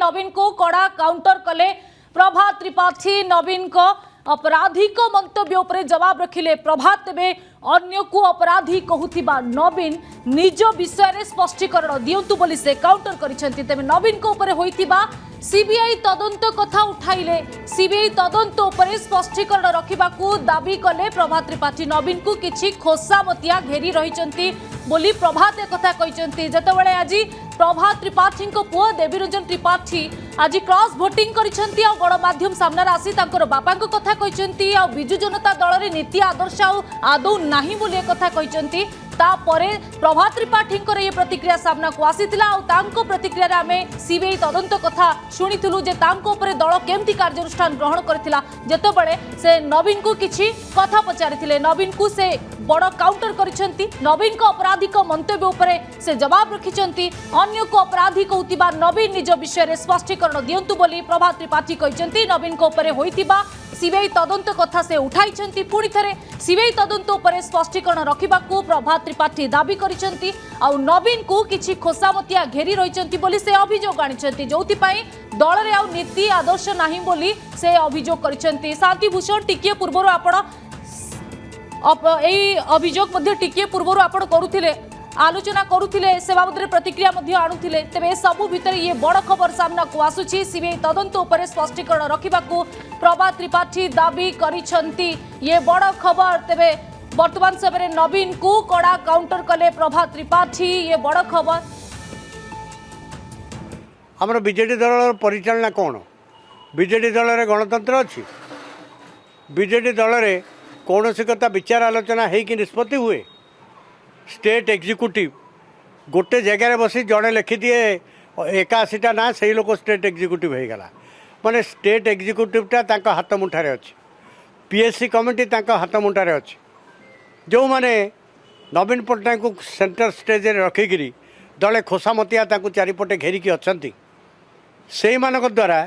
नवीन को कड़ा काउंटर कले प्रभात त्रिपाठी। नवीन को अपराधिक मंतव्य उपरे जवाब रखिले प्रभात। तेबे अन्य को अपराधी कहूथिबा नवीन निज विषय स्पष्टीकरण दियंतु बोली से काउंटर करिसेंती। तेबे नवीन को उपरे होइतिबा सीबीआई तदंत कथा उठाइले। सीबीआई तदंत उपरे स्पष्टीकरण रखिबाकू दाबी कले प्रभात त्रिपाठी। नवीन को किछि खोसामतिया घेरी रहिचंती बोली प्रभात कथा कहिचंती। जतबेले आज प्रभात त्रिपाठी को पुओ देवीरंजन त्रिपाठी आज क्रॉस भोटिंग करिसंती आ गणमाध्यम सामने आसी तांकर बापा को कथा कहिसंती आ बिजु जनता दल रे नीति आदर्श आदौ नाही बोली कथा कहिसंती। तापरे प्रभात त्रिपाठी ये प्रतिक्रिया सामना को आसीतिला आ तांको प्रतिक्रिया रे आमे सीबीआई तदंत कथा शुनिथिलु जे तांको उपरे दल केमती कार्यानुष्ठान ग्रहण करथिला। जतबेले से नवीन को किछि कथा पचारिथिले नवीन को से बड़ काउंटर करिसंती। नवीन को आपराधिक मंतव्य उपरे से जवाब रखिसंती। अन्य को अपराधी कहूतिबा नवीन निज विषय स्पष्टीकरण दियंतु बोली प्रभात त्रिपाठी कहिसंती। नवीन को उपरे होइतिबा सीबीआई तदंत कथा से उठाइछंती। पुणी थरे सीबीआई तदंत उपरे स्पष्टीकरण रखिबाकू प्रभात त्रिपाठी दाबी करिसंती। आ नवीन को किछि खोसामतिया घेरी रहिसंती बोली से अभियोग आनिसंती। जोथि पई दल रे आ नीति आदर्श नाही बोली से अभियोग करिसंती। शांति भूषण टिके पूर्वरु आपण अभियोग टिके पूर्व आपण करुथिले आलोचना करुथिले से बाबद प्रतिक्रिया आणुथिले। तेबे सबु भितर ये बड़ खबर सामना को आसुची। सीबीआई तदंत उपरे स्पष्टीकरण रखिबाकू प्रभात त्रिपाठी दाबी करिसंती। ये बड़ खबर। तेबे वर्तमान समय नवीन को कड़ा काउंटर कले प्रभात त्रिपाठी। ये बड़ खबर। हमर बीजेडी दल परिचालना कौन? बीजेडी दल रे गणतंत्र अछि। बीजेडी दल रे कौन सी कथा विचार आलोचना है कि निष्पत्ति हुए। स्टेट एग्जीक्यूटिव गोटे जगह बसी जड़े लिखि दिए 81टा ना से लोक स्टेट एग्जीक्यूटिव हो गला। माने स्टेट एग्जीक्यूटिवटा तांका हाथ मुठारे अच्छी। पीएससी कमिटी तांका हाथ मुठारे अच्छी। जो माने नवीन पट्टनायक को सेंटर स्टेज रे रखिकी दले खोसामतिया तांको चारिपटे घेरिकी अच्छी से मानक द्वारा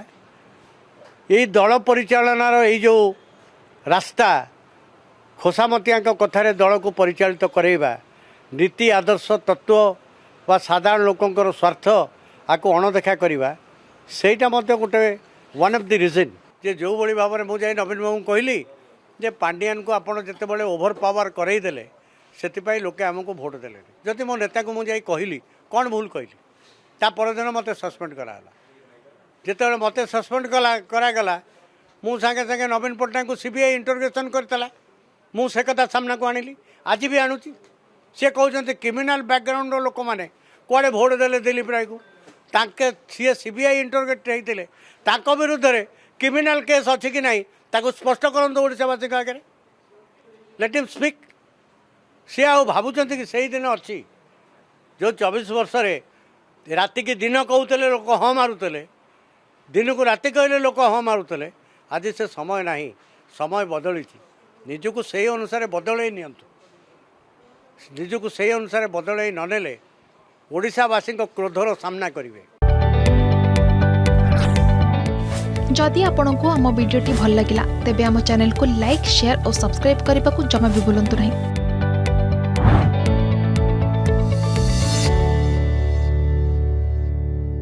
ये दल परिचालनार ये जो रास्ता खोसामतिया कथार दल को परिचालित करवा नीति आदर्श तत्व व साधारण लोकंर स्वार्थ आपको अणदेखा करवा सेटा गोटे वन ऑफ द रीजन जे जो भाई भाव में मुझे नवीन बाबू कहली जे पांडियान को आपड़ जिते बड़े ओभर पावर करईदे से लोके आमको भोट देले। जदि मो नेता को मुझे कहली कौन भूल कहली ता परदिन मत सस्पेंड कराला। जिते मत सस्पेंड करागला मु सागे सागे नवीन पट्टनायक को सीबीआई इंटरोगेशन करता मु से कथा सामना को आनिली। आज भी आणुची सी कहते क्रिमिनाल बैकग्राउंड लोक मैंने कड़े भोट देले दिलीप राय को ताके सी सीबीआई इंटरोगेट होते विरुद्ध में क्रिमिनाल केस अच्छी कि नहीं ताको स्पष्ट करते ओडावासी आगे लेट हिम स्पीक। सी आ भावुं कि सही दिन अच्छी जो 24 वर्ष राति की दिन कहते लोक हाँ मारुले दिन को राति कहले लोक हाँ मारुले। आज से समय नहीं समय बदली निजको से अनुसार बदल नियंतु निजको से अनुसार बदल ननेले ओडिशावासी क्रोधर सामना करेंगे। जदि आपंक आम भिडी भल लगा तेब आम चैनल को लाइक शेयर और सब्सक्राइब करने को जमा भी भूलु नहीं।